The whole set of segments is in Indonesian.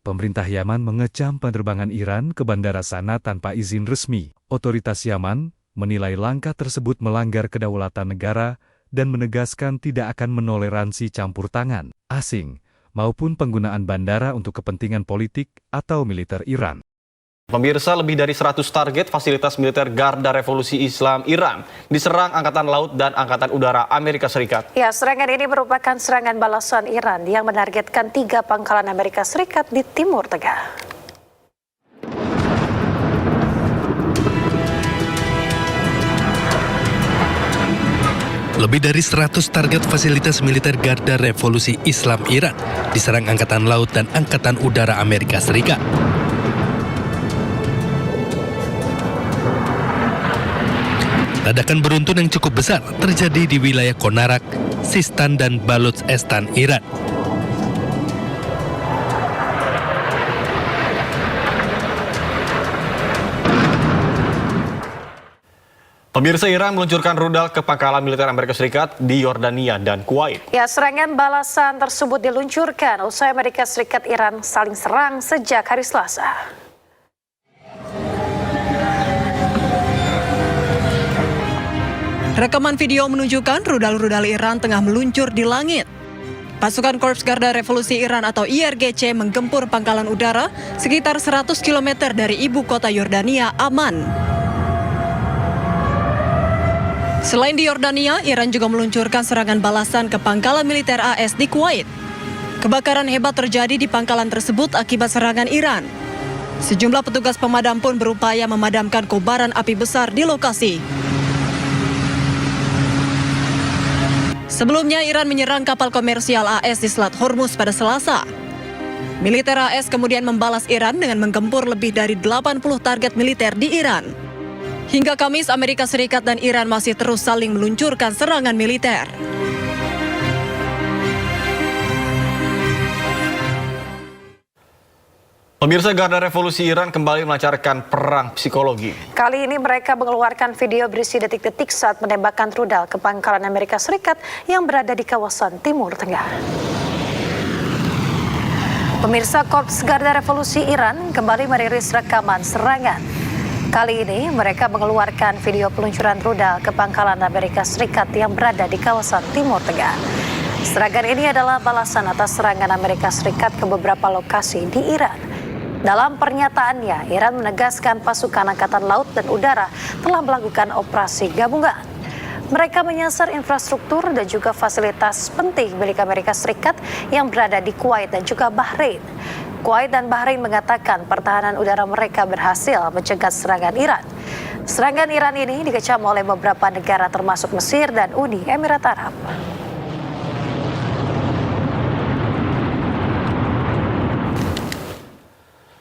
Pemerintah Yaman mengecam penerbangan Iran ke bandara sana tanpa izin resmi. Otoritas Yaman menilai langkah tersebut melanggar kedaulatan negara dan menegaskan tidak akan menoleransi campur tangan asing maupun penggunaan bandara untuk kepentingan politik atau militer Iran. Pemirsa, lebih dari 100 target fasilitas militer Garda Revolusi Islam Iran diserang Angkatan Laut dan Angkatan Udara Amerika Serikat. Ya, serangan ini merupakan serangan balasan Iran yang menargetkan 3 pangkalan Amerika Serikat di Timur Tengah. Lebih dari 100 target fasilitas militer Garda Revolusi Islam Iran diserang Angkatan Laut dan Angkatan Udara Amerika Serikat. Ledakan beruntun yang cukup besar terjadi di wilayah Konarak, Sistan, dan Baluchistan, Iran. Pemirsa, Iran meluncurkan rudal ke pangkalan militer Amerika Serikat di Yordania dan Kuwait. Ya, serangan balasan tersebut diluncurkan usai Amerika Serikat Iran saling serang sejak hari Selasa. Rekaman video menunjukkan rudal-rudal Iran tengah meluncur di langit. Pasukan Korps Garda Revolusi Iran atau IRGC menggempur pangkalan udara sekitar 100 km dari ibu kota Yordania, Amman. Selain di Yordania, Iran juga meluncurkan serangan balasan ke pangkalan militer AS di Kuwait. Kebakaran hebat terjadi di pangkalan tersebut akibat serangan Iran. Sejumlah petugas pemadam pun berupaya memadamkan kobaran api besar di lokasi. Sebelumnya, Iran menyerang kapal komersial AS di Selat Hormuz pada Selasa. Militer AS kemudian membalas Iran dengan menggempur lebih dari 80 target militer di Iran. Hingga Kamis, Amerika Serikat dan Iran masih terus saling meluncurkan serangan militer. Pemirsa, Garda Revolusi Iran kembali melancarkan perang psikologi. Kali ini mereka mengeluarkan video berisi detik-detik saat menembakkan rudal ke pangkalan Amerika Serikat yang berada di kawasan Timur Tengah. Pemirsa, Korps Garda Revolusi Iran kembali merilis rekaman serangan. Kali ini mereka mengeluarkan video peluncuran rudal ke pangkalan Amerika Serikat yang berada di kawasan Timur Tengah. Serangan ini adalah balasan atas serangan Amerika Serikat ke beberapa lokasi di Iran. Dalam pernyataannya, Iran menegaskan pasukan Angkatan Laut dan Udara telah melakukan operasi gabungan. Mereka menyasar infrastruktur dan juga fasilitas penting milik Amerika Serikat yang berada di Kuwait dan juga Bahrain. Kuwait dan Bahrain mengatakan pertahanan udara mereka berhasil mencegat serangan Iran. Serangan Iran ini dikecam oleh beberapa negara termasuk Mesir dan Uni Emirat Arab.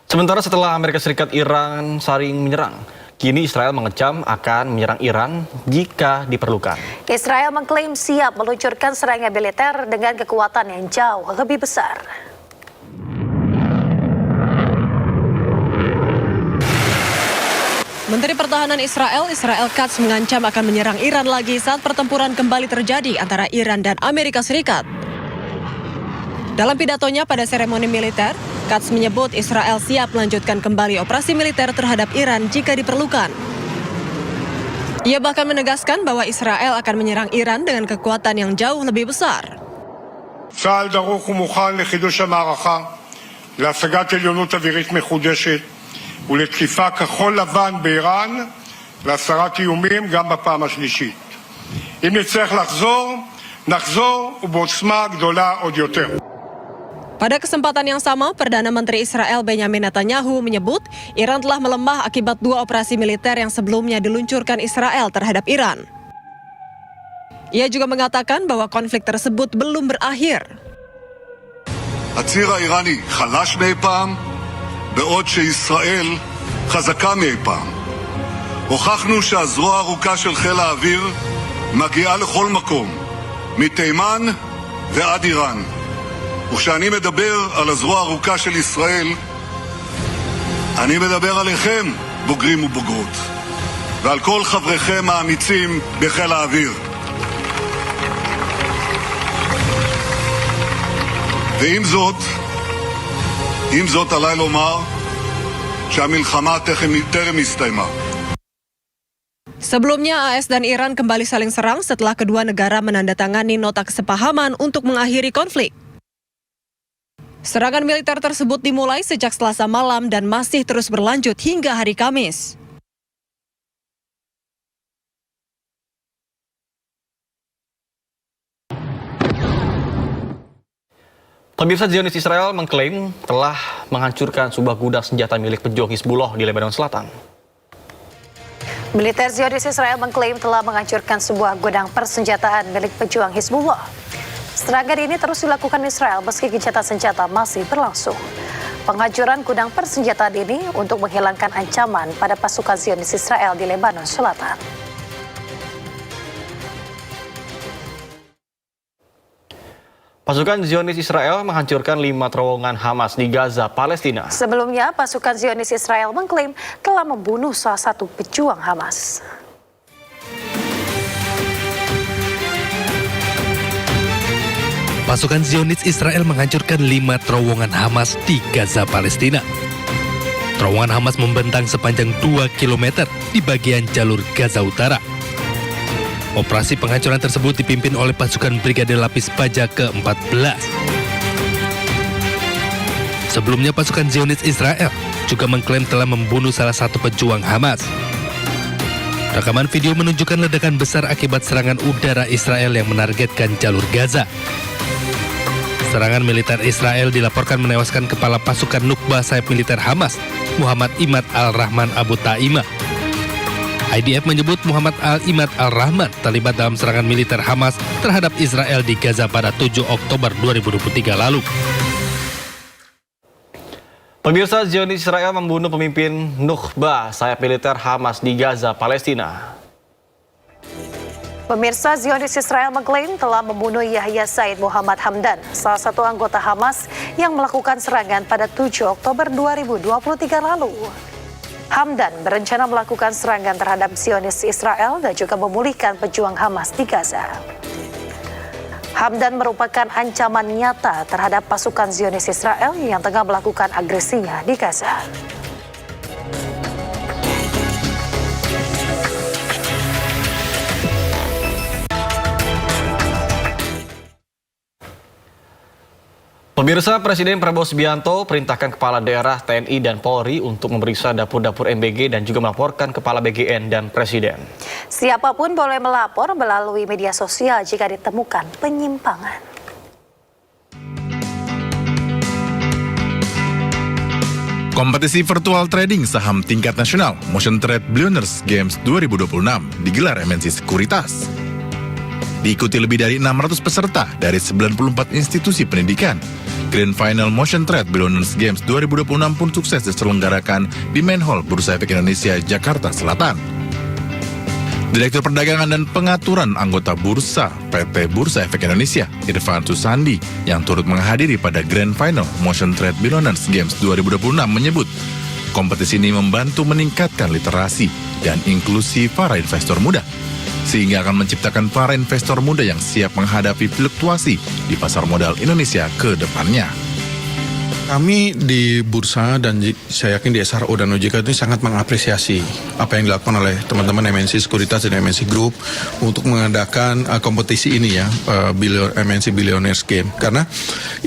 Sementara setelah Amerika Serikat Iran saling menyerang, kini Israel mengecam akan menyerang Iran jika diperlukan. Israel mengklaim siap meluncurkan serangan militer dengan kekuatan yang jauh lebih besar. Menteri Pertahanan Israel Katz mengancam akan menyerang Iran lagi saat pertempuran kembali terjadi antara Iran dan Amerika Serikat. Dalam pidatonya pada seremoni militer, Katz menyebut Israel siap melanjutkan kembali operasi militer terhadap Iran jika diperlukan. Ia bahkan menegaskan bahwa Israel akan menyerang Iran dengan kekuatan yang jauh lebih besar. צה"ל דרוך ומוכן לחידוש המערכה, להשגת עליונות אווירית מחודשת ולתקיפה כחול לבן באיראן, להסרת איומים גם בפעם השלישית. אם נצטרך נחזור ובעוצמה גדולה עוד יותר. Pada kesempatan yang sama, Perdana Menteri Israel Benjamin Netanyahu menyebut Iran telah melemah akibat 2 operasi militer yang sebelumnya diluncurkan Israel terhadap Iran. Ia juga mengatakan bahwa konflik tersebut belum berakhir. הציר האיראני חלש מאי פעם, בעוד שישראל חזקה מאי פעם. הוכחנו שהזרוע הארוכה של חיל האוויר מגיעה לכל מקום, מתימן ועד איראן. וכשאני מדבר על הזרוע הארוכה של ישראל, אני מדבר עליכם, בוגרים ובוגרות, ועל כל חבריכם האמיצים בחיל האוויר. ועם זאת, עם זאת עליי לומר שהמלחמה טרם הסתיימה. Sebelumnya, AS dan Iran kembali saling serang setelah kedua negara menandatangani nota kesepahaman untuk mengakhiri konflik. Serangan militer tersebut dimulai sejak Selasa malam dan masih terus berlanjut hingga hari Kamis. Pemirsa, Zionis Israel mengklaim telah menghancurkan sebuah gudang senjata milik pejuang Hizbullah di Lebanon Selatan. Militer Zionis Israel mengklaim telah menghancurkan sebuah gudang persenjataan milik pejuang Hizbullah. Serangan ini terus dilakukan Israel meski gencatan senjata masih berlangsung. Penghancuran gudang persenjataan ini untuk menghilangkan ancaman pada pasukan Zionis Israel di Lebanon Selatan. Pasukan Zionis Israel menghancurkan 5 terowongan Hamas di Gaza, Palestina. Sebelumnya, pasukan Zionis Israel mengklaim telah membunuh salah satu pejuang Hamas. Pasukan Zionis Israel menghancurkan 5 terowongan Hamas di Gaza, Palestina. Terowongan Hamas membentang sepanjang 2 km di bagian jalur Gaza Utara. Operasi penghancuran tersebut dipimpin oleh pasukan Brigade Lapis Baja ke-14. Sebelumnya, pasukan Zionis Israel juga mengklaim telah membunuh salah satu pejuang Hamas. Rekaman video menunjukkan ledakan besar akibat serangan udara Israel yang menargetkan jalur Gaza. Serangan militer Israel dilaporkan menewaskan kepala pasukan Nukba sayap militer Hamas, Muhammad Imad al-Rahman Abu Ta'imah. IDF menyebut Muhammad al-Imad al-Rahman terlibat dalam serangan militer Hamas terhadap Israel di Gaza pada 7 Oktober 2023 lalu. Pemirsa, Zionis Israel membunuh pemimpin Nukba sayap militer Hamas di Gaza, Palestina. Pemirsa, Zionis Israel mengklaim telah membunuh Yahya Said Muhammad Hamdan, salah satu anggota Hamas yang melakukan serangan pada 7 Oktober 2023 lalu. Hamdan berencana melakukan serangan terhadap Zionis Israel dan juga memulihkan pejuang Hamas di Gaza. Hamdan merupakan ancaman nyata terhadap pasukan Zionis Israel yang tengah melakukan agresinya di Gaza. Pemirsa, Presiden Prabowo Subianto perintahkan kepala daerah TNI dan Polri untuk memeriksa dapur-dapur MBG dan juga melaporkan kepala BGN dan Presiden. Siapapun boleh melapor melalui media sosial jika ditemukan penyimpangan. Kompetisi virtual trading saham tingkat nasional Motion Trade Billionaires Games 2026 digelar MNC Sekuritas. Diikuti lebih dari 600 peserta dari 94 institusi pendidikan. Grand Final Motion Trade Billionaires Games 2026 pun sukses diselenggarakan di Main Hall Bursa Efek Indonesia, Jakarta Selatan. Direktur Perdagangan dan Pengaturan Anggota Bursa PT Bursa Efek Indonesia, Irfan Susandi, yang turut menghadiri pada Grand Final Motion Trade Billionaires Games 2026 menyebut, kompetisi ini membantu meningkatkan literasi dan inklusi para investor muda, sehingga akan menciptakan para investor muda yang siap menghadapi fluktuasi di pasar modal Indonesia ke depannya. Kami di Bursa dan saya yakin di SRO dan OJK ini sangat mengapresiasi apa yang dilakukan oleh teman-teman MNC Sekuritas dan MNC Group untuk mengadakan kompetisi ini ya, MNC Billionaires Game. Karena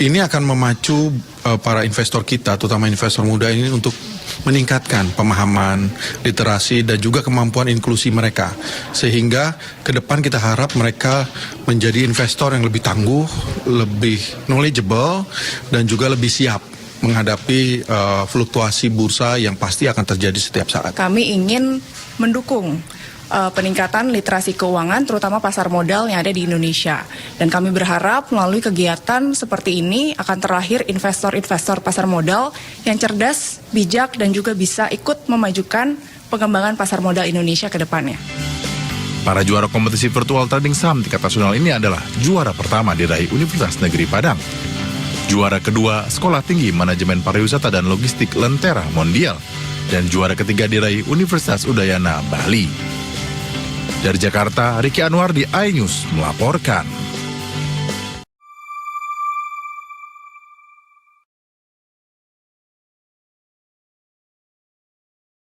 ini akan memacu para investor kita, terutama investor muda ini untuk meningkatkan pemahaman, literasi, dan juga kemampuan inklusi mereka. Sehingga ke depan kita harap mereka menjadi investor yang lebih tangguh, lebih knowledgeable, dan juga lebih siap menghadapi fluktuasi bursa yang pasti akan terjadi setiap saat. Kami ingin mendukung peningkatan literasi keuangan, terutama pasar modal yang ada di Indonesia. Dan kami berharap melalui kegiatan seperti ini akan terlahir investor-investor pasar modal yang cerdas, bijak, dan juga bisa ikut memajukan pengembangan pasar modal Indonesia ke depannya. Para juara kompetisi virtual trading saham tingkat nasional ini adalah juara pertama diraih Universitas Negeri Padang. Juara kedua, Sekolah Tinggi Manajemen Pariwisata dan Logistik Lentera Mondial. Dan juara ketiga diraih Universitas Udayana Bali. Dari Jakarta, Riki Anwar di iNews melaporkan.